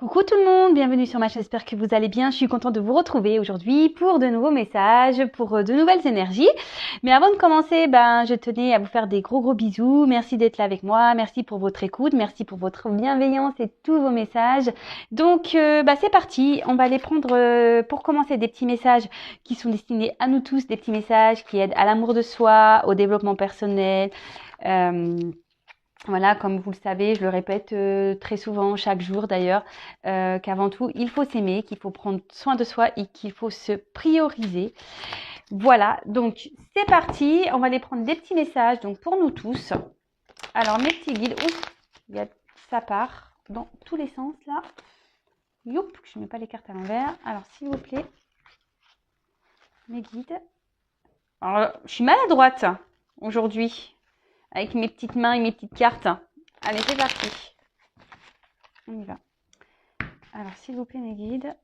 Coucou tout le monde, bienvenue sur ma chaîne, j'espère que vous allez bien. Je suis contente de vous retrouver aujourd'hui pour de nouveaux messages, pour de nouvelles énergies. Mais avant de commencer, je tenais à vous faire des gros bisous. Merci d'être là avec moi, merci pour votre écoute, merci pour votre bienveillance et tous vos messages. Donc c'est parti, on va aller prendre pour commencer des petits messages qui sont destinés à nous tous, des petits messages qui aident à l'amour de soi, au développement personnel. Voilà, comme vous le savez, je le répète très souvent, chaque jour d'ailleurs, qu'avant tout, il faut s'aimer, qu'il faut prendre soin de soi et qu'il faut se prioriser. Voilà, donc c'est parti, on va aller prendre des petits messages donc pour nous tous. Alors mes petits guides, ça part dans tous les sens là. Youp, je ne mets pas les cartes à l'envers. Alors s'il vous plaît, mes guides. Alors, je suis maladroite aujourd'hui, avec mes petites mains et mes petites cartes. Allez, c'est parti. On y va. Alors, s'il vous plaît, mes guides.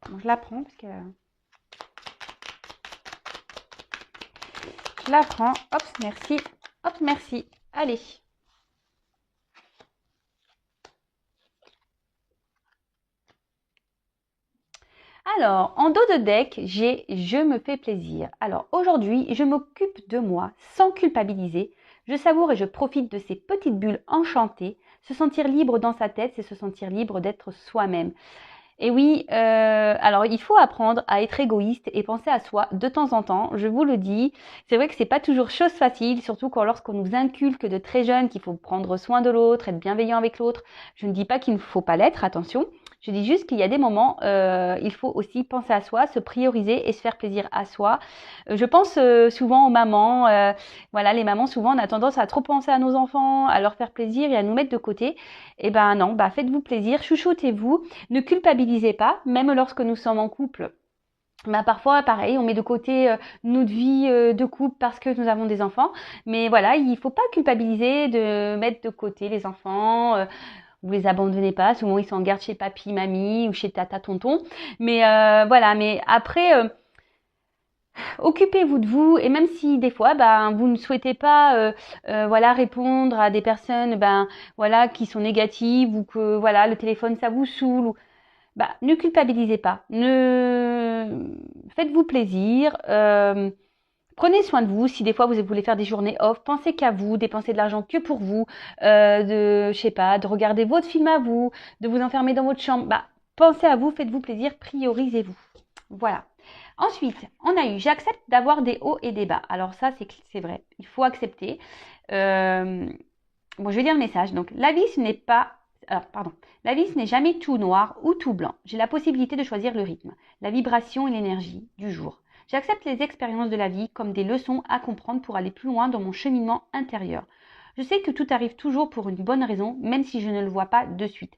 Bon, je la prends parce que... Je la prends. Hop, merci. Hop, merci. Allez. Alors, en dos de deck, j'ai « Je me fais plaisir ». Alors, aujourd'hui, je m'occupe de moi sans culpabiliser. Je savoure et je profite de ces petites bulles enchantées. Se sentir libre dans sa tête, c'est se sentir libre d'être soi-même. Et oui, alors il faut apprendre à être égoïste et penser à soi de temps en temps, je vous le dis. C'est vrai que c'est pas toujours chose facile, surtout lorsqu'on nous inculque de très jeunes qu'il faut prendre soin de l'autre, être bienveillant avec l'autre. Je ne dis pas qu'il ne faut pas l'être, attention. Je dis juste qu'il y a des moments, il faut aussi penser à soi, se prioriser et se faire plaisir à soi. Je pense souvent aux mamans. Voilà, les mamans, souvent, on a tendance à trop penser à nos enfants, à leur faire plaisir et à nous mettre de côté. Eh ben non, faites-vous plaisir, chouchoutez-vous, ne culpabilisez pas, même lorsque nous sommes en couple. Parfois, pareil, on met de côté notre vie de couple parce que nous avons des enfants. Mais voilà, il ne faut pas culpabiliser de mettre de côté les enfants. Vous les abandonnez pas. Souvent, ils sont en garde chez papy, mamie ou chez tata, tonton. Mais voilà, mais après... occupez-vous de vous et même si des fois vous ne souhaitez pas voilà répondre à des personnes voilà qui sont négatives ou que voilà le téléphone ça vous saoule ou ne culpabilisez pas, ne faites-vous plaisir, prenez soin de vous. Si des fois vous voulez faire des journées off, pensez qu'à vous, dépensez de l'argent que pour vous, je sais pas, de regarder votre film à vous, de vous enfermer dans votre chambre, pensez à vous, faites-vous plaisir, priorisez-vous. Voilà. Ensuite, on a eu « J'accepte d'avoir des hauts et des bas ». Alors ça, c'est vrai, il faut accepter. Bon, je vais lire le message. Donc, la vie, ce n'est pas... Alors, pardon. La vie, ce n'est jamais tout noir ou tout blanc. J'ai la possibilité de choisir le rythme, la vibration et l'énergie du jour. J'accepte les expériences de la vie comme des leçons à comprendre pour aller plus loin dans mon cheminement intérieur. Je sais que tout arrive toujours pour une bonne raison, même si je ne le vois pas de suite.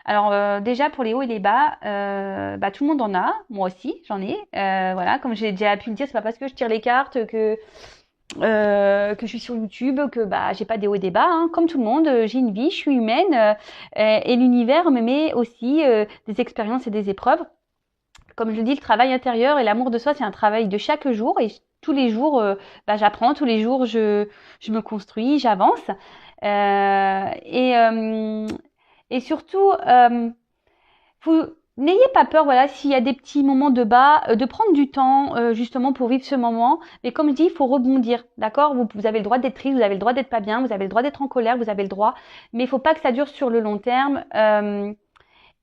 Alors déjà pour les hauts et les bas, tout le monde en a, moi aussi j'en ai. Voilà, comme j'ai déjà pu le dire, c'est pas parce que je tire les cartes que je suis sur YouTube que j'ai pas des hauts et des bas. Hein. Comme tout le monde, j'ai une vie, je suis humaine et l'univers me met aussi des expériences et des épreuves. Comme je le dis, le travail intérieur et l'amour de soi, c'est un travail de chaque jour et tous les jours, j'apprends, tous les jours je me construis, j'avance. Et surtout, n'ayez pas peur, voilà, s'il y a des petits moments de bas, de prendre du temps justement pour vivre ce moment. Mais comme je dis, il faut rebondir, d'accord ? Vous avez le droit d'être triste, vous avez le droit d'être pas bien, vous avez le droit d'être en colère, vous avez le droit. Mais il ne faut pas que ça dure sur le long terme.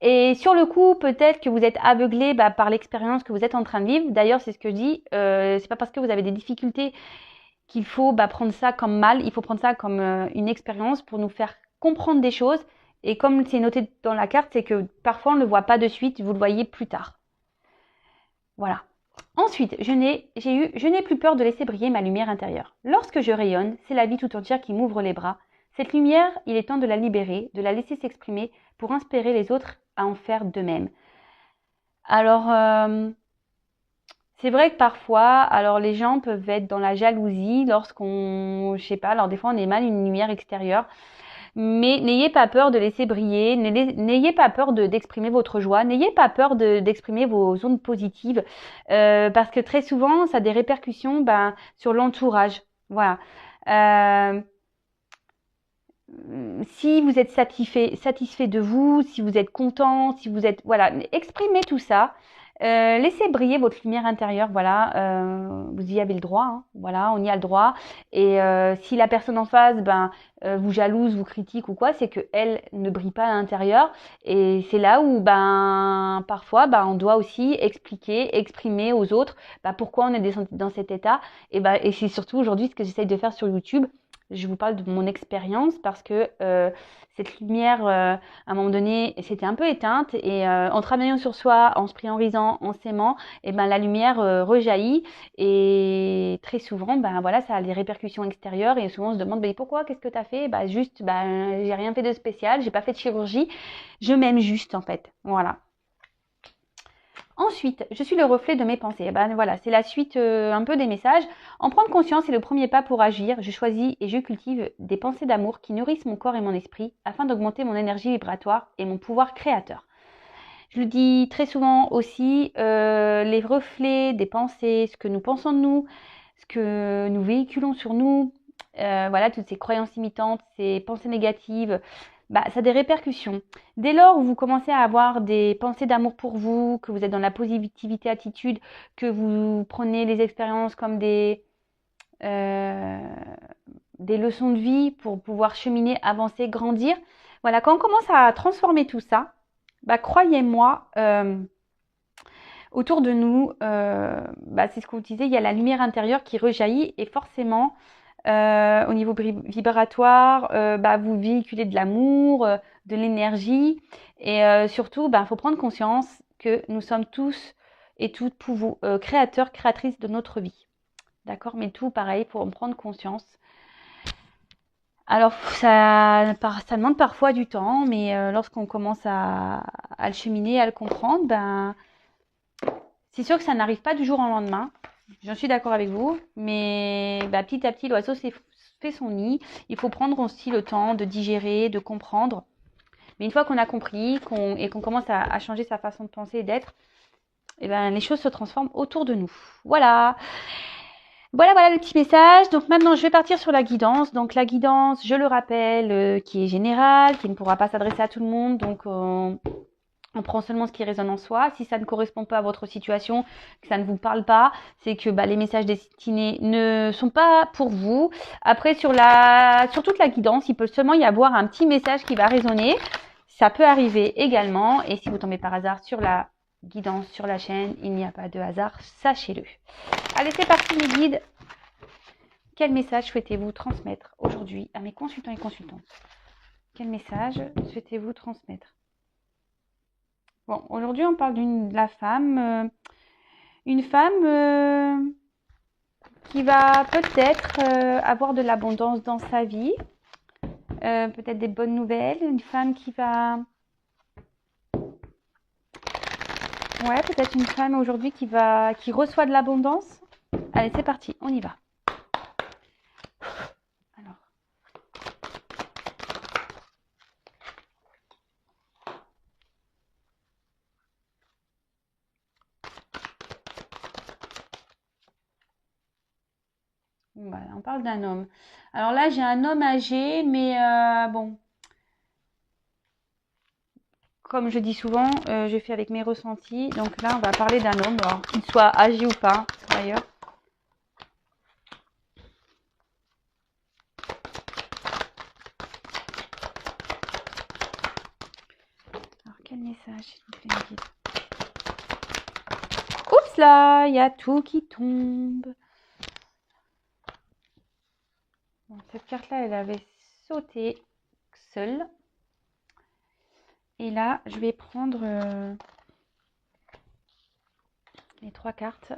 Et sur le coup, peut-être que vous êtes aveuglé par l'expérience que vous êtes en train de vivre. D'ailleurs, c'est ce que je dis. C'est pas parce que vous avez des difficultés qu'il faut prendre ça comme mal. Il faut prendre ça comme une expérience pour nous faire comprendre des choses. Et comme c'est noté dans la carte, c'est que parfois on ne le voit pas de suite, vous le voyez plus tard. Voilà. Ensuite, je n'ai plus peur de laisser briller ma lumière intérieure. Lorsque je rayonne, c'est la vie tout entière qui m'ouvre les bras. Cette lumière, il est temps de la libérer, de la laisser s'exprimer pour inspirer les autres à en faire de même. Alors, c'est vrai que parfois, alors les gens peuvent être dans la jalousie lorsqu'on, je sais pas, alors des fois on émane une lumière extérieure. Mais n'ayez pas peur de laisser briller, n'ayez pas peur d'exprimer votre joie, n'ayez pas peur d'exprimer vos ondes positives, parce que très souvent, ça a des répercussions sur l'entourage. Voilà. si vous êtes satisfait de vous, si vous êtes content, si vous êtes, voilà, exprimez tout ça. Laissez briller votre lumière intérieure, voilà, vous y avez le droit, hein, voilà, on y a le droit. Et si la personne en face, vous jalouse, vous critique ou quoi, c'est que elle ne brille pas à l'intérieur. Et c'est là où, parfois, on doit aussi exprimer aux autres, pourquoi on est dans cet état. Et c'est surtout aujourd'hui ce que j'essaye de faire sur YouTube. Je vous parle de mon expérience parce que cette lumière, à un moment donné, c'était un peu éteinte et en travaillant sur soi, en se priorisant, en s'aimant, la lumière rejaillit et très souvent, voilà, ça a des répercussions extérieures et souvent on se demande, pourquoi, qu'est-ce que tu as fait? Juste, j'ai rien fait de spécial, j'ai pas fait de chirurgie, je m'aime juste en fait, voilà. Ensuite, je suis le reflet de mes pensées. Voilà, c'est la suite un peu des messages. En prendre conscience est le premier pas pour agir. Je choisis et je cultive des pensées d'amour qui nourrissent mon corps et mon esprit afin d'augmenter mon énergie vibratoire et mon pouvoir créateur. Je le dis très souvent aussi, les reflets des pensées, ce que nous pensons de nous, ce que nous véhiculons sur nous, voilà, toutes ces croyances limitantes, ces pensées négatives, ça a des répercussions. Dès lors où vous commencez à avoir des pensées d'amour pour vous, que vous êtes dans la positivité attitude, que vous prenez les expériences comme des leçons de vie pour pouvoir cheminer, avancer, grandir. Voilà, quand on commence à transformer tout ça, croyez-moi, autour de nous, c'est ce que vous disiez, il y a la lumière intérieure qui rejaillit et forcément, au niveau vibratoire, vous véhiculez de l'amour, de l'énergie et surtout, faut prendre conscience que nous sommes tous et toutes créateurs, créatrices de notre vie. D'accord? Mais tout pareil, pour en prendre conscience. Alors, ça demande parfois du temps, mais lorsqu'on commence à le cheminer, à le comprendre, c'est sûr que ça n'arrive pas du jour au lendemain. J'en suis d'accord avec vous, mais petit à petit, l'oiseau fait son nid. Il faut prendre aussi le temps de digérer, de comprendre. Mais une fois qu'on a compris et qu'on commence à changer sa façon de penser et d'être, les choses se transforment autour de nous. Voilà. Voilà le petit message. Donc maintenant, je vais partir sur la guidance. Donc la guidance, je le rappelle, qui est générale, qui ne pourra pas s'adresser à tout le monde. Donc on prend seulement ce qui résonne en soi. Si ça ne correspond pas à votre situation, que ça ne vous parle pas, c'est que les messages destinés ne sont pas pour vous. Après, sur toute la guidance, il peut seulement y avoir un petit message qui va résonner. Ça peut arriver également. Et si vous tombez par hasard sur la guidance sur la chaîne, il n'y a pas de hasard, sachez-le. Allez, c'est parti mes guides. Quel message souhaitez-vous transmettre aujourd'hui à mes consultants et consultantes? Quel message souhaitez-vous transmettre? Bon, aujourd'hui, on parle de la femme. Une femme qui va peut-être avoir de l'abondance dans sa vie. Peut-être des bonnes nouvelles. Une femme qui va... Ouais, peut-être une femme aujourd'hui qui reçoit de l'abondance. Allez, c'est parti, on y va. On parle d'un homme. Alors là, j'ai un homme âgé, mais bon. Comme je dis souvent, je fais avec mes ressentis. Donc là, on va parler d'un homme, qu'il soit âgé ou pas, d'ailleurs. Alors, quel message? Oups là, il y a tout qui tombe. Bon, cette carte-là, elle avait sauté seule. Et là, je vais prendre les 3 cartes.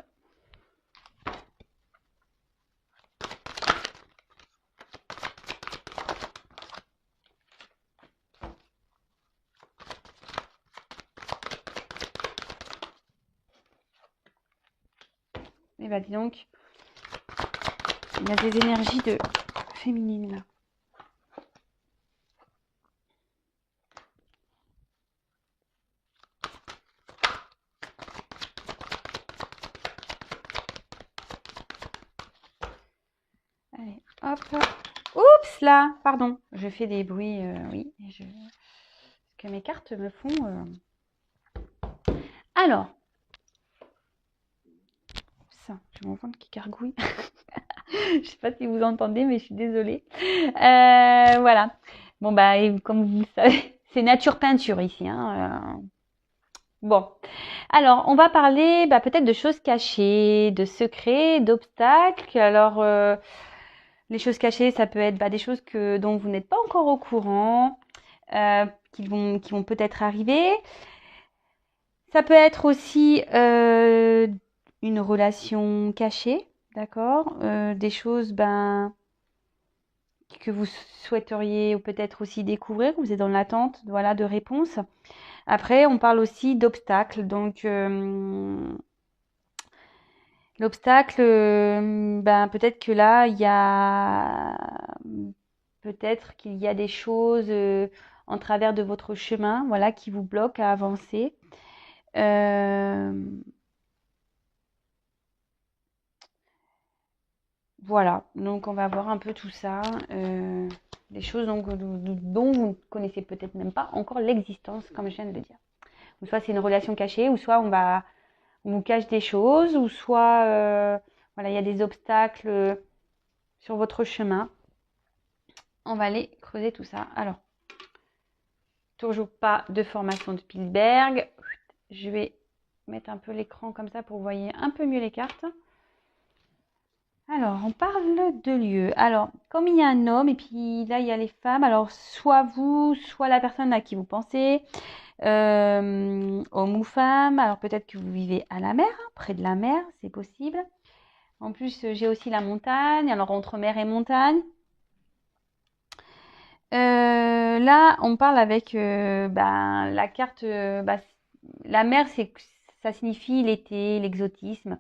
Et dis donc, il y a des énergies féminines là. Allez, hop. Oups là, pardon, je fais des bruits, oui, parce que mes cartes me font. Alors, ça, j'ai mon ventre qui gargouille. Je sais pas si vous entendez, mais je suis désolée. Voilà. Bon bah, et comme vous le savez, c'est nature peinture ici. Hein, Bon, alors on va parler peut-être de choses cachées, de secrets, d'obstacles. Alors, les choses cachées, ça peut être des choses dont vous n'êtes pas encore au courant, qui vont peut-être arriver. Ça peut être aussi une relation cachée, d'accord? Des choses que vous souhaiteriez ou peut-être aussi découvrir, que vous êtes dans l'attente, voilà, de réponses. Après, on parle aussi d'obstacles. Donc, l'obstacle, peut-être que là, peut-être qu'il y a des choses en travers de votre chemin, voilà, qui vous bloquent à avancer. Voilà, donc on va voir un peu tout ça, des choses dont vous ne connaissez peut-être même pas encore l'existence, comme je viens de le dire. Ou soit c'est une relation cachée, ou soit on vous cache des choses, ou soit voilà, il y a des obstacles sur votre chemin. On va aller creuser tout ça. Alors, toujours pas de formation de Spielberg. Je vais mettre un peu l'écran comme ça pour que vous voyez un peu mieux les cartes. Alors, on parle de lieux. Alors, comme il y a un homme et puis là, il y a les femmes. Alors, soit vous, soit la personne à qui vous pensez, homme ou femme. Alors, peut-être que vous vivez à la mer, près de la mer, c'est possible. En plus, j'ai aussi la montagne. Alors, entre mer et montagne. Là, on parle avec la carte. La mer, ça signifie l'été, l'exotisme.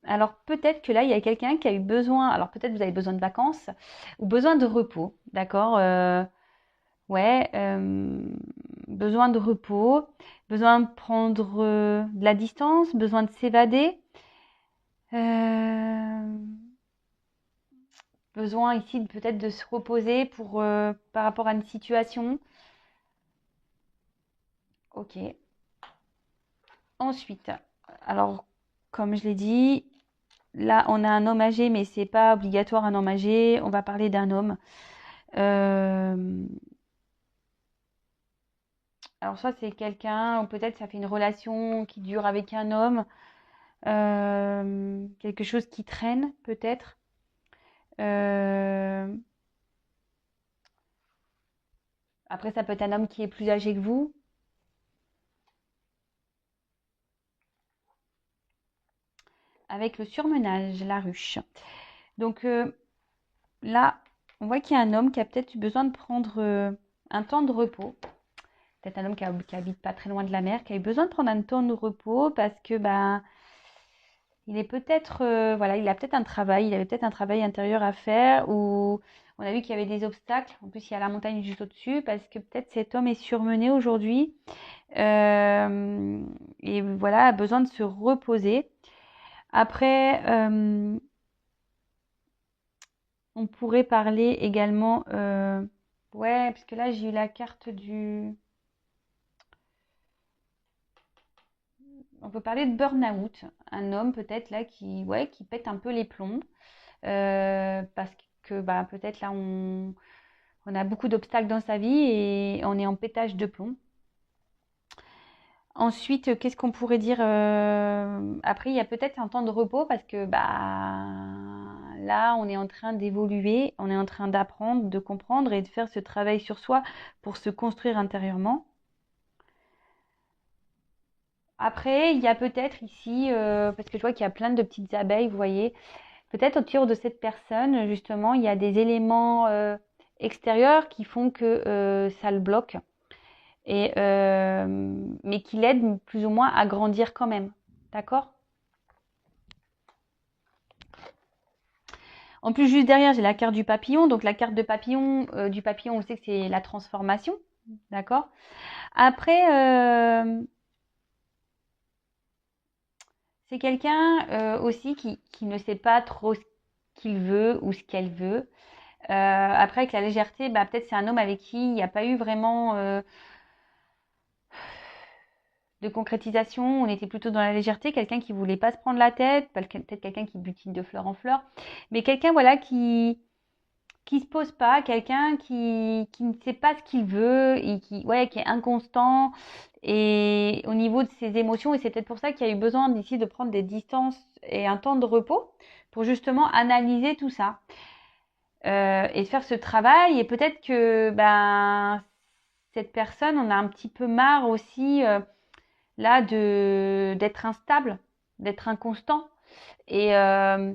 Alors peut-être que là, il y a quelqu'un qui a eu besoin, alors peut-être vous avez besoin de vacances ou besoin de repos, d'accord? Ouais, besoin de repos, besoin de prendre de la distance, besoin de s'évader, euh, besoin ici peut-être de se reposer par rapport à une situation. Ok. Ensuite, alors comme je l'ai dit, là on a un homme âgé, mais c'est pas obligatoire un homme âgé. On va parler d'un homme. Alors soit c'est quelqu'un, ou peut-être ça fait une relation qui dure avec un homme, quelque chose qui traîne peut-être. Euh, Après ça peut être un homme qui est plus âgé que vous. Avec le surmenage, la ruche. Donc là, on voit qu'il y a un homme qui a peut-être eu besoin de prendre un temps de repos. Peut-être un homme qui habite pas très loin de la mer, qui a eu besoin de prendre un temps de repos parce que il est peut-être voilà, il a peut-être un travail, il avait peut-être un travail intérieur à faire ou on a vu qu'il y avait des obstacles. En plus, il y a la montagne juste au-dessus parce que peut-être cet homme est surmené aujourd'hui et voilà, a besoin de se reposer. Après, on pourrait parler également, ouais, parce que là j'ai eu la carte du. On peut parler de burn-out, un homme peut-être là qui pète un peu les plombs, parce que peut-être là on a beaucoup d'obstacles dans sa vie et on est en pétage de plomb. Ensuite, qu'est-ce qu'on pourrait dire après, il y a peut-être un temps de repos parce que là, on est en train d'évoluer, on est en train d'apprendre, de comprendre et de faire ce travail sur soi pour se construire intérieurement. Après, il y a peut-être ici, parce que je vois qu'il y a plein de petites abeilles, vous voyez, peut-être autour de cette personne, justement, il y a des éléments extérieurs qui font que ça le bloque, mais qui l'aident plus ou moins à grandir quand même. D'accord? En plus, juste derrière, j'ai la carte du papillon. Donc, la carte du papillon, on sait que c'est la transformation. D'accord? Après, c'est quelqu'un aussi qui ne sait pas trop ce qu'il veut ou ce qu'elle veut. Après, avec la légèreté, bah, peut-être c'est un homme avec qui il n'y a pas eu vraiment de concrétisation. On était plutôt dans la légèreté, quelqu'un qui voulait pas se prendre la tête, peut-être quelqu'un qui butine de fleur en fleur, mais quelqu'un voilà qui se pose pas, quelqu'un qui ne sait pas ce qu'il veut et qui est inconstant et au niveau de ses émotions. Et c'est peut-être pour ça qu'il y a eu besoin d'ici de prendre des distances et un temps de repos pour justement analyser tout ça et faire ce travail. Et peut-être que ben cette personne, on a un petit peu marre aussi là d'être instable, d'être inconstant. Et, euh,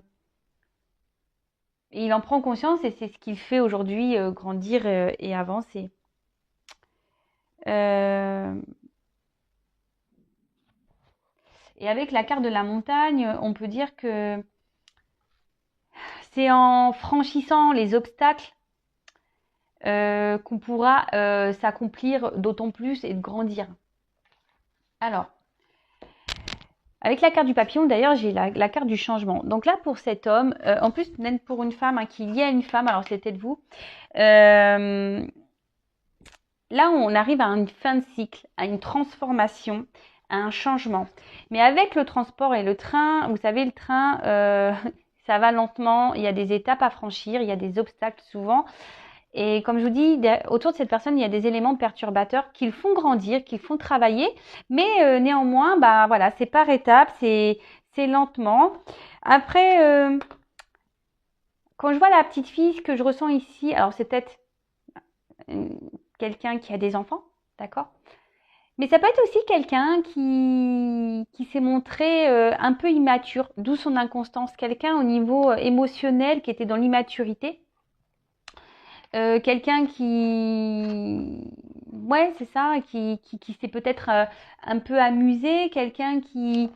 et il en prend conscience et c'est ce qu'il fait aujourd'hui, grandir et avancer. Euh, et avec la carte de la montagne, on peut dire que c'est en franchissant les obstacles qu'on pourra s'accomplir d'autant plus et de grandir. Alors, avec la carte du papillon, d'ailleurs, j'ai la carte du changement. Donc là, pour cet homme, en plus, même pour une femme, hein, qui est liée à une femme, alors c'est peut-être vous, là, on arrive à une fin de cycle, à une transformation, à un changement. Mais avec le transport et le train, vous savez, le train, ça va lentement, il y a des étapes à franchir, il y a des obstacles souvent. Et comme je vous dis, autour de cette personne, il y a des éléments perturbateurs qui le font grandir, qui le font travailler. Mais néanmoins, bah voilà, c'est par étapes, c'est lentement. Après, quand je vois la petite fille, ce que je ressens ici, alors c'est peut-être quelqu'un qui a des enfants, d'accord? Mais ça peut être aussi quelqu'un qui s'est montré un peu immature, d'où son inconstance. Quelqu'un au niveau émotionnel qui était dans l'immaturité. Quelqu'un qui... Ouais, c'est ça, qui s'est peut-être un peu amusé. Quelqu'un qui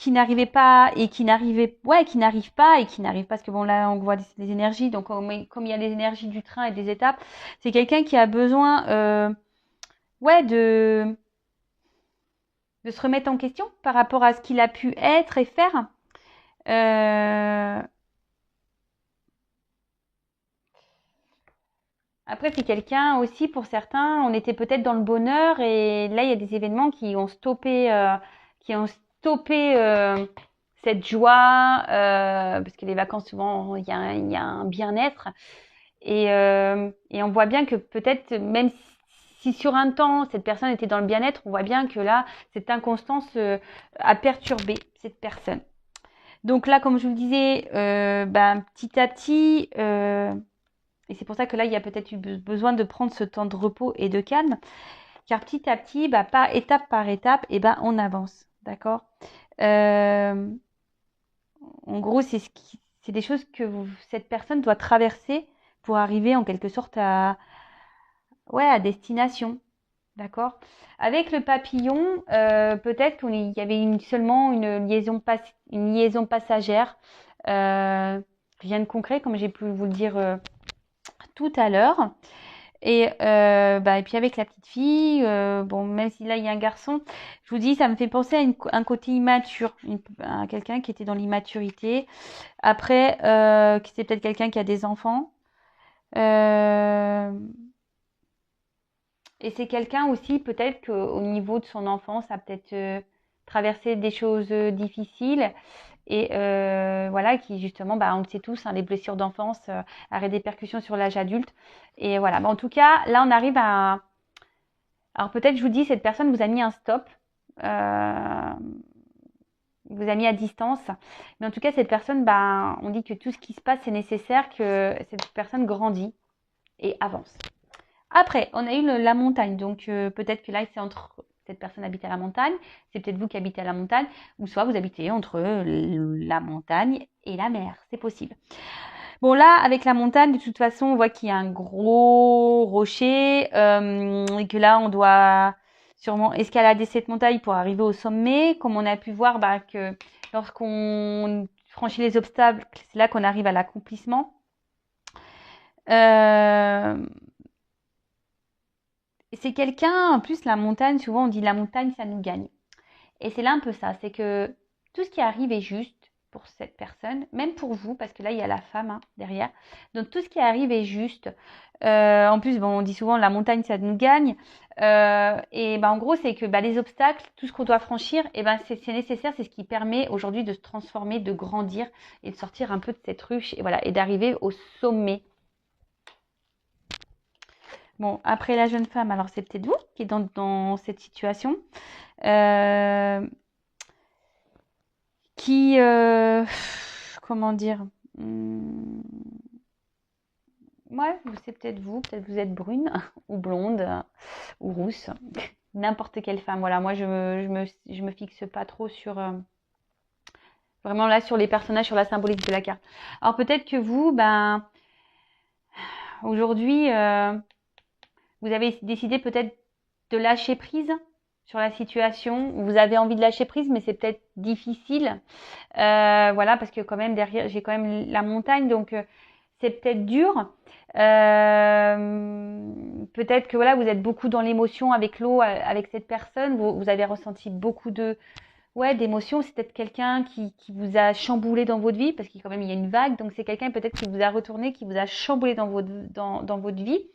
n'arrivait pas et qui n'arrivait... Ouais, qui n'arrive pas et qui n'arrive pas. Parce que bon, là, on voit des énergies. Donc, comme il y a les énergies du train et des étapes, c'est quelqu'un qui a besoin... ouais, de se remettre en question par rapport à ce qu'il a pu être et faire. Après, c'est quelqu'un aussi, pour certains, on était peut-être dans le bonheur et là, il y a des événements qui ont stoppé cette joie, parce que les vacances, souvent, il y a un bien-être. Et on voit bien que peut-être, même si sur un temps, cette personne était dans le bien-être, on voit bien que là, cette inconstance a perturbé cette personne. Donc là, comme je vous le disais, ben, petit à petit, et c'est pour ça que là, il y a peut-être eu besoin de prendre ce temps de repos et de calme, car petit à petit, bah, par étape, et ben, on avance, d'accord. En gros, c'est des choses que cette personne doit traverser pour arriver en quelque sorte ouais, à destination, d'accord. Avec le papillon, peut-être qu'il y avait seulement une liaison passagère, rien de concret, comme j'ai pu vous le dire tout à l'heure. Et puis avec la petite fille, bon, même si là il y a un garçon, je vous dis, ça me fait penser à un côté immature, à quelqu'un qui était dans l'immaturité. Après, c'est peut-être quelqu'un qui a des enfants. Euh, et c'est quelqu'un aussi, peut-être qu'au niveau de son enfance, a peut-être traversé des choses difficiles. Et voilà, qui justement, bah, on le sait tous, hein, les blessures d'enfance auraient des répercussions sur l'âge adulte. Et voilà, bah, en tout cas, là, on arrive à... Alors peut-être, je vous dis, cette personne vous a mis un stop, euh, vous a mis à distance. Mais en tout cas, cette personne, bah, on dit que tout ce qui se passe, c'est nécessaire que cette personne grandit et avance. Après, on a eu la montagne. Donc peut-être que là, c'est entre... Cette personne habite à la montagne, c'est peut-être vous qui habitez à la montagne, ou soit vous habitez entre la montagne et la mer, c'est possible. Bon là, avec la montagne, de toute façon, on voit qu'il y a un gros rocher, et que là, on doit sûrement escalader cette montagne pour arriver au sommet. Comme on a pu voir, bah, que lorsqu'on franchit les obstacles, c'est là qu'on arrive à l'accomplissement. C'est quelqu'un, en plus la montagne, souvent on dit la montagne ça nous gagne. Et c'est là un peu ça, c'est que tout ce qui arrive est juste, pour cette personne, même pour vous, parce que là, il y a la femme hein, derrière. Donc, tout ce qui arrive est juste. En plus, bon, on dit souvent la montagne, ça nous gagne. Et ben, en gros, c'est que les obstacles, tout ce qu'on doit franchir, et ben, c'est nécessaire. C'est ce qui permet aujourd'hui de se transformer, de grandir et de sortir un peu de cette ruche et, voilà, et d'arriver au sommet. Bon, après la jeune femme, alors c'est peut-être vous qui êtes dans cette situation. Qui, comment dire, ouais, c'est peut-être vous êtes brune ou blonde ou rousse, n'importe quelle femme. Voilà, moi je me fixe pas trop sur vraiment là sur les personnages, sur la symbolique de la carte. Alors peut-être que vous, aujourd'hui, vous avez décidé peut-être de lâcher prise sur la situation. Vous avez envie de lâcher prise, mais c'est peut-être difficile. Voilà, parce que quand même derrière, j'ai quand même la montagne, donc c'est peut-être dur. Peut-être que voilà, vous êtes beaucoup dans l'émotion avec l'eau, avec cette personne. Vous avez ressenti beaucoup d'émotions. C'est peut-être quelqu'un qui vous a chamboulé dans votre vie, parce qu'il quand même il y a une vague, donc c'est quelqu'un peut-être qui vous a retourné, qui vous a chamboulé dans votre vie.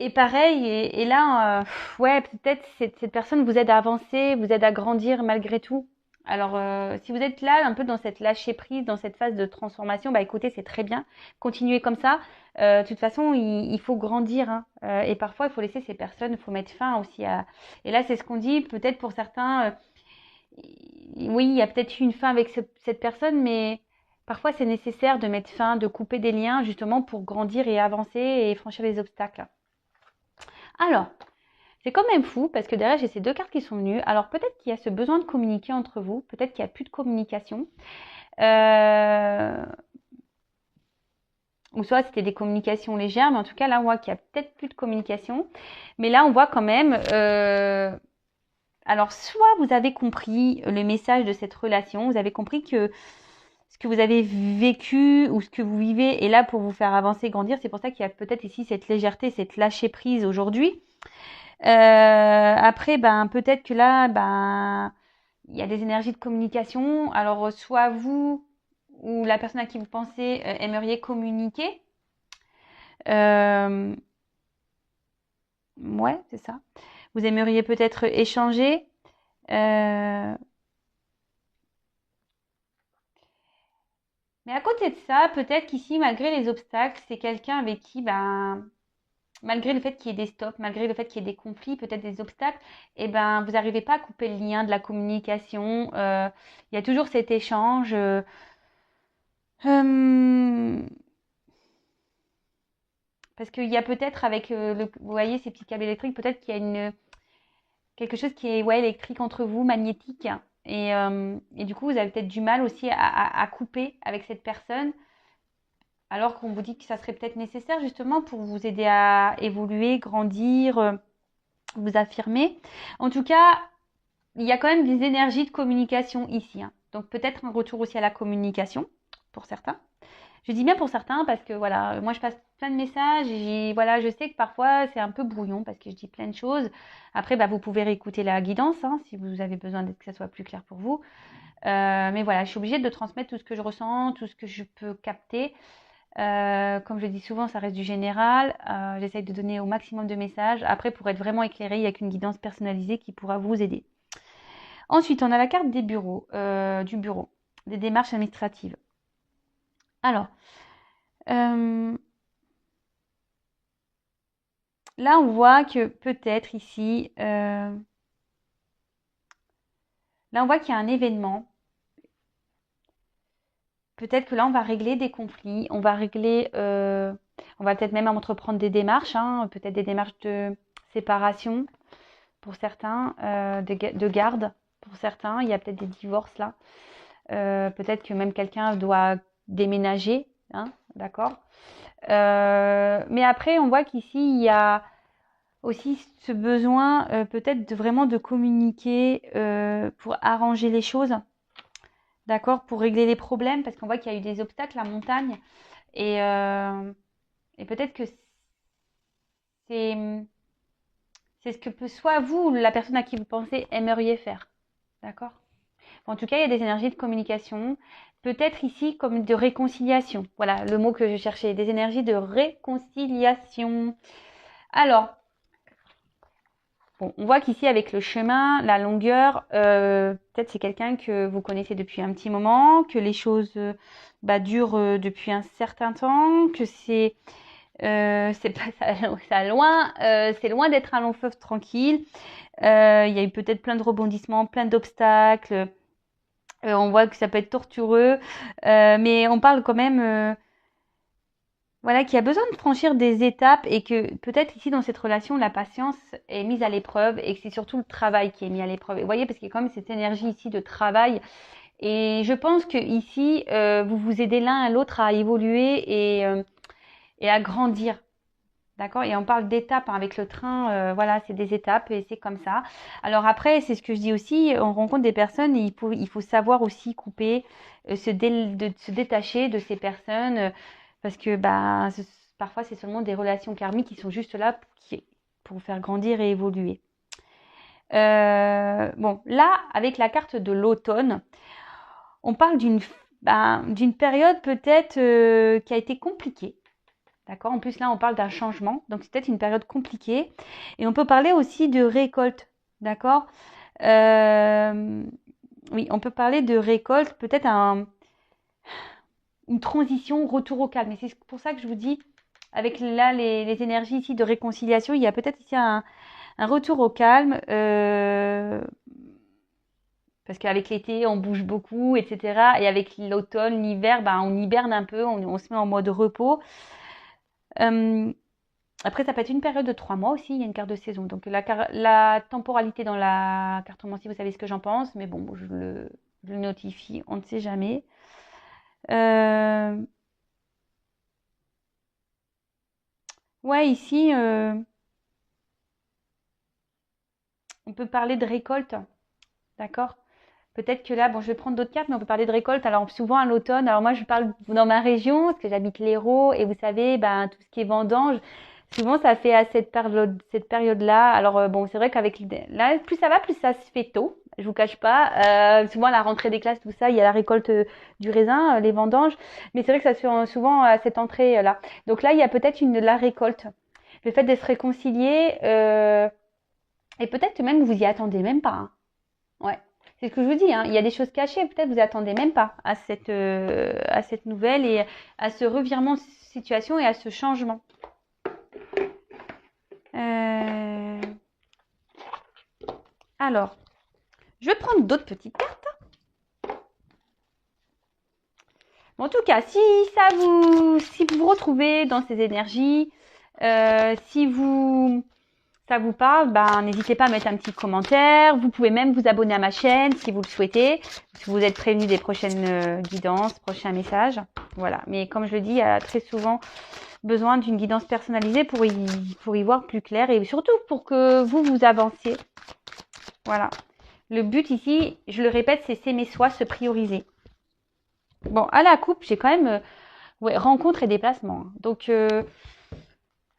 Et pareil, et là, ouais, peut-être cette personne vous aide à avancer, vous aide à grandir malgré tout. Alors, si vous êtes là, un peu dans cette lâcher prise, dans cette phase de transformation, écoutez, c'est très bien. Continuez comme ça. De toute façon, il faut grandir, hein. Et parfois, il faut laisser ces personnes, il faut mettre fin aussi à. Et là, c'est ce qu'on dit. Peut-être pour certains, oui, il y a peut-être eu une fin avec cette personne, mais parfois, c'est nécessaire de mettre fin, de couper des liens, justement pour grandir et avancer et franchir les obstacles. Alors, c'est quand même fou parce que derrière j'ai ces deux cartes qui sont venues. Alors peut-être qu'il y a ce besoin de communiquer entre vous, peut-être qu'il n'y a plus de communication. Ou soit c'était des communications légères, mais en tout cas là on voit qu'il y a peut-être plus de communication. Mais là on voit quand même. Alors soit vous avez compris le message de cette relation, vous avez compris que ce que vous avez vécu ou ce que vous vivez est là pour vous faire avancer, grandir. C'est pour ça qu'il y a peut-être ici cette légèreté, cette lâcher prise aujourd'hui. Après, peut-être que là, il y a des énergies de communication. Alors, soit vous ou la personne à qui vous pensez aimeriez communiquer. Ouais, c'est ça. Vous aimeriez peut-être échanger. Mais à côté de ça, peut-être qu'ici, malgré les obstacles, c'est quelqu'un avec qui, malgré le fait qu'il y ait des stops, malgré le fait qu'il y ait des conflits, peut-être des obstacles, vous n'arrivez pas à couper le lien de la communication. Il y a toujours cet échange. Parce qu'il y a peut-être avec, vous voyez, ces petits câbles électriques, peut-être qu'il y a quelque chose qui est électrique entre vous, magnétique. Et du coup, vous avez peut-être du mal aussi à couper avec cette personne. Alors qu'on vous dit que ça serait peut-être nécessaire justement pour vous aider à évoluer, grandir, vous affirmer. En tout cas, il y a quand même des énergies de communication ici, hein. Donc peut-être un retour aussi à la communication pour certains. Je dis bien pour certains parce que voilà, moi je passe plein de messages et voilà, je sais que parfois c'est un peu brouillon parce que je dis plein de choses. Après, vous pouvez réécouter la guidance hein, si vous avez besoin que ça soit plus clair pour vous. Mais voilà, je suis obligée de transmettre tout ce que je ressens, tout ce que je peux capter. Comme je dis souvent, ça reste du général. J'essaye de donner au maximum de messages. Après, pour être vraiment éclairé, il n'y a qu'une guidance personnalisée qui pourra vous aider. Ensuite, on a la carte des bureaux, du bureau, des démarches administratives. Alors, là, on voit que peut-être ici, là, on voit qu'il y a un événement. Peut-être que là, on va régler des conflits, on va peut-être même entreprendre des démarches, hein, peut-être des démarches de séparation pour certains, de garde pour certains. Il y a peut-être des divorces là. Peut-être que même quelqu'un doit déménager, hein, d'accord. Mais après, on voit qu'ici, il y a aussi ce besoin peut-être vraiment de communiquer pour arranger les choses, d'accord, pour régler les problèmes, parce qu'on voit qu'il y a eu des obstacles, la montagne, et, et peut-être que c'est ce que soit vous ou la personne à qui vous pensez aimeriez faire, d'accord. En tout cas, il y a des énergies de communication. Peut-être ici comme de réconciliation. Voilà le mot que je cherchais. Des énergies de réconciliation. Alors, bon, on voit qu'ici avec le chemin, la longueur, peut-être c'est quelqu'un que vous connaissez depuis un petit moment, que les choses durent depuis un certain temps, que c'est pas c'est loin d'être un long fleuve tranquille. Il y a eu peut-être plein de rebondissements, plein d'obstacles. On voit que ça peut être tortureux, mais on parle quand même, voilà, qu'il y a besoin de franchir des étapes et que peut-être ici dans cette relation, la patience est mise à l'épreuve et que c'est surtout le travail qui est mis à l'épreuve. Et vous voyez, parce qu'il y a quand même cette énergie ici de travail. Et je pense que ici, vous vous aidez l'un à l'autre à évoluer et à grandir. D'accord? Et on parle d'étapes hein, avec le train, voilà, c'est des étapes et c'est comme ça. Alors après, c'est ce que je dis aussi, on rencontre des personnes, et il faut savoir aussi couper, se détacher de ces personnes, parce que parfois c'est seulement des relations karmiques qui sont juste là pour faire grandir et évoluer. Bon, là, avec la carte de l'automne, on parle d'une période peut-être qui a été compliquée. D'accord? En plus, là, on parle d'un changement. Donc, c'est peut-être une période compliquée. Et on peut parler aussi de récolte. D'accord? Oui, on peut parler de récolte, peut-être une transition, retour au calme. Et c'est pour ça que je vous dis, avec là, les énergies ici de réconciliation, il y a peut-être ici un retour au calme. Parce qu'avec l'été, on bouge beaucoup, etc. Et avec l'automne, l'hiver, on hiberne un peu, on se met en mode repos. Après, ça peut être une période de 3 mois aussi, il y a une carte de saison. Donc la temporalité dans la cartomancie, vous savez ce que j'en pense, mais bon, je le notifie, on ne sait jamais. Ouais, ici, on peut parler de récolte, d'accord? Peut-être que là, bon, je vais prendre d'autres cartes, mais on peut parler de récolte. Alors souvent à l'automne, alors moi je parle dans ma région, parce que j'habite l'Hérault, et vous savez, tout ce qui est vendange, souvent ça fait à cette période-là. Alors bon, c'est vrai qu'avec là, plus ça va, plus ça se fait tôt. Je vous cache pas. Souvent à la rentrée des classes, tout ça, il y a la récolte du raisin, les vendanges. Mais c'est vrai que ça se fait souvent à cette entrée-là. Donc là, il y a peut-être la récolte. Le fait de se réconcilier, et peut-être même vous y attendez même pas. Hein. Ouais. C'est ce que je vous dis, hein. Il y a des choses cachées, peut-être vous attendez même pas à cette nouvelle et à ce revirement de situation et à ce changement. Alors, je vais prendre d'autres petites cartes. Bon, en tout cas, si vous vous retrouvez dans ces énergies, si ça vous parle, n'hésitez pas à mettre un petit commentaire. Vous pouvez même vous abonner à ma chaîne si vous le souhaitez. Si vous êtes prévenu des prochaines guidances, prochains messages. Voilà. Mais comme je le dis, il y a très souvent besoin d'une guidance personnalisée pour y voir plus clair et surtout pour que vous avanciez. Voilà. Le but ici, je le répète, c'est s'aimer soi, se prioriser. Bon, à la coupe, j'ai quand même rencontre et déplacement. Donc,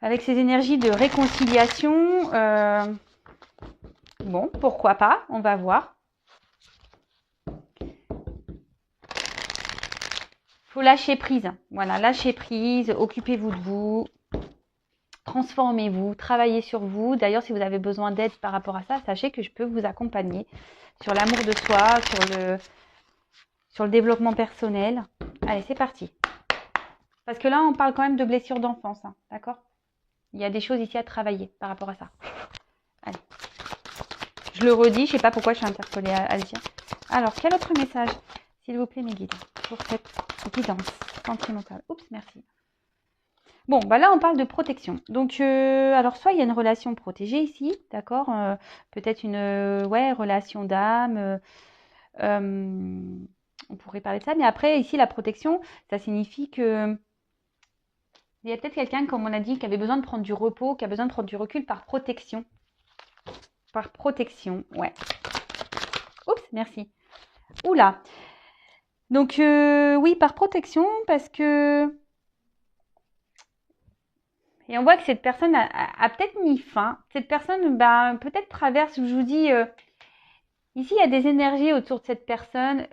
avec ces énergies de réconciliation, bon, pourquoi pas, on va voir. Faut lâcher prise. Voilà, lâcher prise, occupez-vous de vous, transformez-vous, travaillez sur vous. D'ailleurs, si vous avez besoin d'aide par rapport à ça, sachez que je peux vous accompagner sur l'amour de soi, sur le développement personnel. Allez, c'est parti. Parce que là, on parle quand même de blessures d'enfance, hein, d'accord? Il y a des choses ici à travailler par rapport à ça. Allez. Je le redis, je ne sais pas pourquoi je suis interpellée à le dire. Alors, quel autre message, s'il vous plaît, mes guides, pour cette guidance sentimentale? Oups, merci. Bon, là, on parle de protection. Donc, alors, soit il y a une relation protégée ici, d'accord? Peut-être une relation d'âme. On pourrait parler de ça. Mais après, ici, la protection, ça signifie que il y a peut-être quelqu'un, comme on a dit, qui avait besoin de prendre du repos, qui a besoin de prendre du recul par protection. Par protection, ouais. Oups, merci. Oula. Donc, oui, par protection, parce que... Et on voit que cette personne a peut-être mis fin. Cette personne, peut-être traverse, je vous dis, Ici, il y a des énergies autour de cette personne.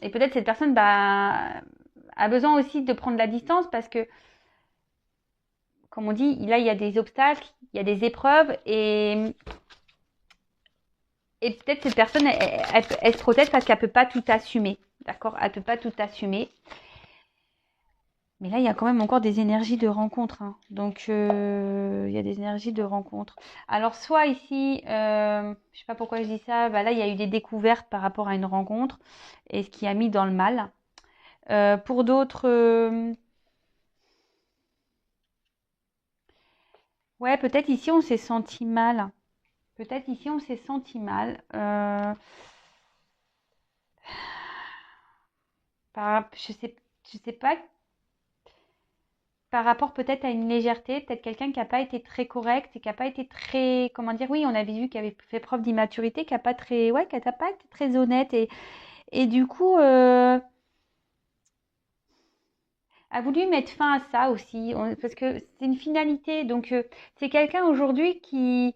Et peut-être cette personne a besoin aussi de prendre la distance parce que, comme on dit, là, il y a des obstacles, il y a des épreuves. Et peut-être cette personne, elle se protège parce qu'elle ne peut pas tout assumer. D'accord? Elle ne peut pas tout assumer. Mais là, il y a quand même encore des énergies de rencontre. Hein. Donc, il y a des énergies de rencontre. Alors, soit ici, je ne sais pas pourquoi je dis ça, bah là, il y a eu des découvertes par rapport à une rencontre et ce qui a mis dans le mal. Pour d'autres, ouais, peut-être ici, on s'est senti mal. Peut-être ici, on s'est senti mal. Je sais pas, par rapport peut-être à une légèreté, peut-être quelqu'un qui n'a pas été très correct et qui n'a pas été très, comment dire, oui, on avait vu qu'il avait fait preuve d'immaturité, qui n'a pas très, ouais, qui n'a pas été très honnête et du coup, a voulu mettre fin à ça aussi, parce que c'est une finalité. Donc, c'est quelqu'un aujourd'hui qui,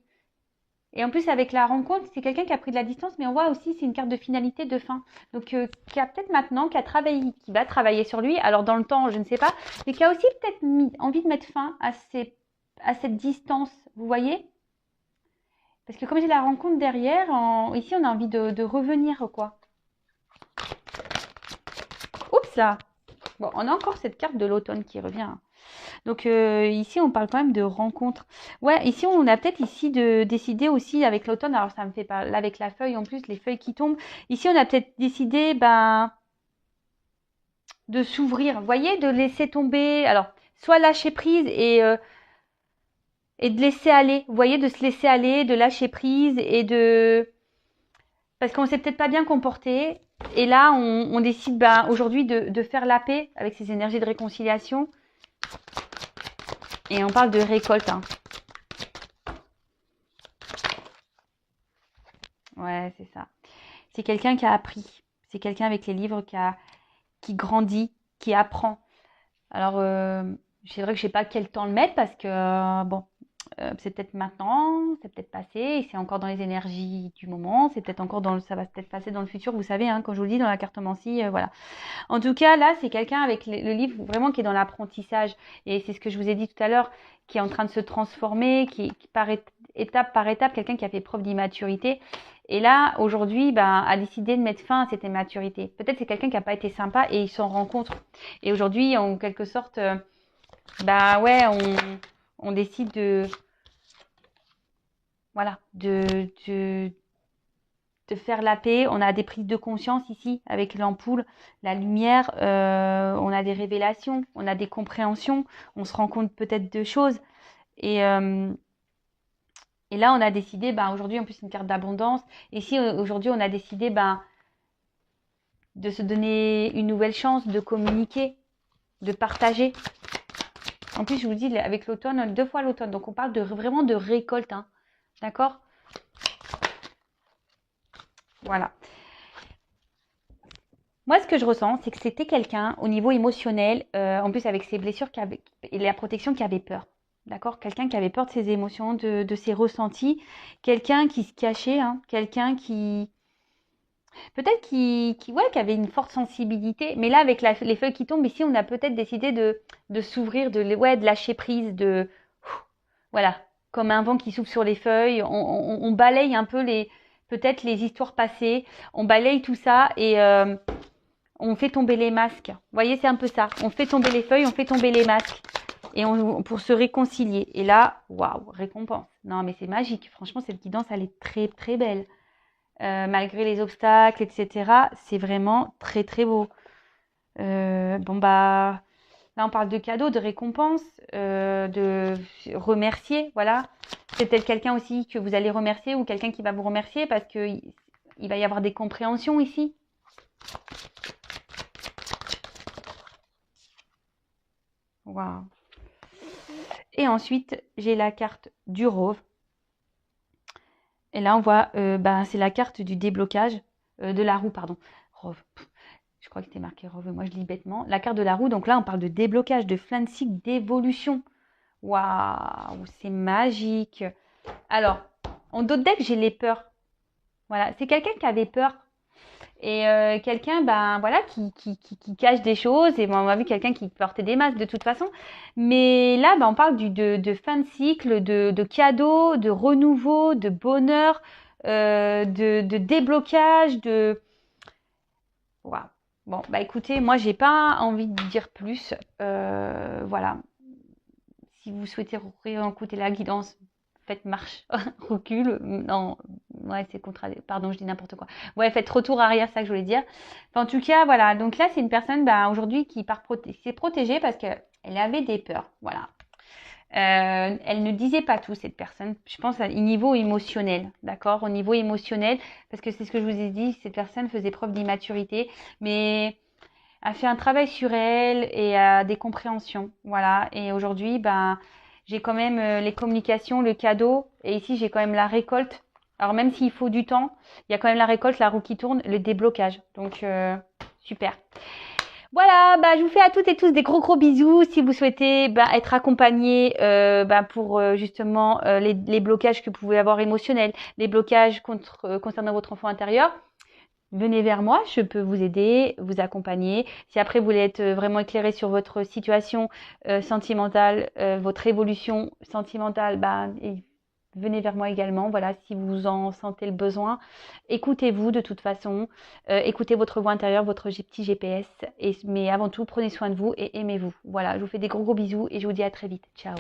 et en plus, avec la rencontre, c'est quelqu'un qui a pris de la distance, mais on voit aussi, c'est une carte de finalité, de fin. Donc, qui a peut-être maintenant, qui a travaillé, qui va travailler sur lui. Alors, dans le temps, je ne sais pas, mais qui a aussi peut-être envie de mettre fin à cette distance. Vous voyez? Parce que comme j'ai la rencontre derrière, ici, on a envie de revenir, quoi. Oups là! Bon, on a encore cette carte de l'automne qui revient. Donc ici, on parle quand même de rencontres. Ouais, ici, on a peut-être ici de décider aussi avec l'automne. Alors, ça me fait pas là avec la feuille en plus, les feuilles qui tombent. Ici, on a peut-être décidé de s'ouvrir. Vous voyez, de laisser tomber. Alors, soit lâcher prise et de laisser aller. Vous voyez, de se laisser aller, de lâcher prise et de parce qu'on s'est peut-être pas bien comporté. Et là, on décide aujourd'hui de faire la paix avec ces énergies de réconciliation. Et on parle de récolte. Hein. Ouais, c'est ça. C'est quelqu'un qui a appris. C'est quelqu'un avec les livres qui grandit, qui apprend. Alors, c'est vrai que je sais pas quel temps le mettre parce que, bon, c'est peut-être maintenant, c'est peut-être passé, et c'est encore dans les énergies du moment, c'est peut-être encore ça va peut-être passer dans le futur, vous savez, hein, quand je vous le dis, dans la cartomancie, voilà. En tout cas, là, c'est quelqu'un avec le livre vraiment qui est dans l'apprentissage. Et c'est ce que je vous ai dit tout à l'heure, qui est en train de se transformer, qui étape par étape, quelqu'un qui a fait preuve d'immaturité. Et là, aujourd'hui, a décidé de mettre fin à cette immaturité. Peut-être c'est quelqu'un qui n'a pas été sympa et il s'en rencontre. Et aujourd'hui, en quelque sorte, ouais, on décide voilà, de faire la paix. On a des prises de conscience ici avec l'ampoule, la lumière, on a des révélations, on a des compréhensions, on se rend compte peut-être de choses. Et, euh, et là, on a décidé, aujourd'hui, en plus, c'est une carte d'abondance. Et si aujourd'hui, on a décidé de se donner une nouvelle chance, de communiquer, de partager. En plus, je vous dis, avec l'automne, 2 fois l'automne. Donc, on parle vraiment de récolte. Hein. D'accord? Voilà. Moi, ce que je ressens, c'est que c'était quelqu'un au niveau émotionnel, en plus avec ses blessures et la protection, qui avait peur. D'accord? Quelqu'un qui avait peur de ses émotions, de ses ressentis. Quelqu'un qui se cachait, hein, quelqu'un qui, peut-être qui avait une forte sensibilité. Mais là, avec les feuilles qui tombent, ici, on a peut-être décidé de s'ouvrir, de lâcher prise, voilà, comme un vent qui souffle sur les feuilles. On balaye un peu peut-être les histoires passées. On balaye tout ça et on fait tomber les masques. Vous voyez, c'est un peu ça. On fait tomber les feuilles, on fait tomber les masques. Et pour se réconcilier. Et là, waouh, récompense. Non, mais c'est magique. Franchement, cette guidance, elle est très, très belle. Malgré les obstacles, etc. C'est vraiment très, très beau. Là, on parle de cadeaux, de récompenses, de remercier. Voilà. C'est peut-être quelqu'un aussi que vous allez remercier ou quelqu'un qui va vous remercier parce qu'il va y avoir des compréhensions ici. Waouh. Et ensuite, j'ai la carte du Rove. Et là, on voit, c'est la carte du déblocage, de la roue, pardon. Rove. Je crois que c'était marqué Rove, moi je lis bêtement. La carte de la roue, donc là, on parle de déblocage, de fin de cycle, d'évolution. Waouh, c'est magique. Alors, en d'autres decks, j'ai les peurs. Voilà, c'est quelqu'un qui avait peur. Et quelqu'un, ben voilà, qui cache des choses. Et bon, on a vu quelqu'un qui portait des masques de toute façon. Mais là, ben, on parle de fin de cycle, de cadeaux, de renouveau, de bonheur, de déblocage, de... Waouh. Bon, bah écoutez, moi, j'ai pas envie de dire plus. Voilà. Si vous souhaitez réécouter la guidance, faites marche, recul, non, ouais, c'est pardon, je dis n'importe quoi. Ouais, faites retour arrière, c'est ça que je voulais dire. Enfin, en tout cas, voilà. Donc là, c'est une personne, bah, aujourd'hui, qui s'est protégée parce qu'elle avait des peurs. Voilà. Elle ne disait pas tout, cette personne. Je pense à niveau émotionnel, d'accord? Au niveau émotionnel, parce que c'est ce que je vous ai dit, cette personne faisait preuve d'immaturité, mais a fait un travail sur elle et a des compréhensions. Voilà. Et aujourd'hui, ben, j'ai quand même les communications, le cadeau. Et ici, j'ai quand même la récolte. Alors, même s'il faut du temps, il y a quand même la récolte, la roue qui tourne, le déblocage. Donc, super. Voilà, bah, je vous fais à toutes et tous des gros gros bisous. Si vous souhaitez bah, être accompagné bah, pour justement les blocages que vous pouvez avoir émotionnels, les blocages concernant votre enfant intérieur, venez vers moi, je peux vous aider, vous accompagner. Si après vous voulez être vraiment éclairé sur votre situation sentimentale, votre évolution sentimentale, bah, venez vers moi également. Voilà, si vous en sentez le besoin, écoutez-vous de toute façon, écoutez votre voix intérieure, votre petit GPS. Mais avant tout, prenez soin de vous et aimez-vous. Voilà, je vous fais des gros gros bisous et je vous dis à très vite. Ciao.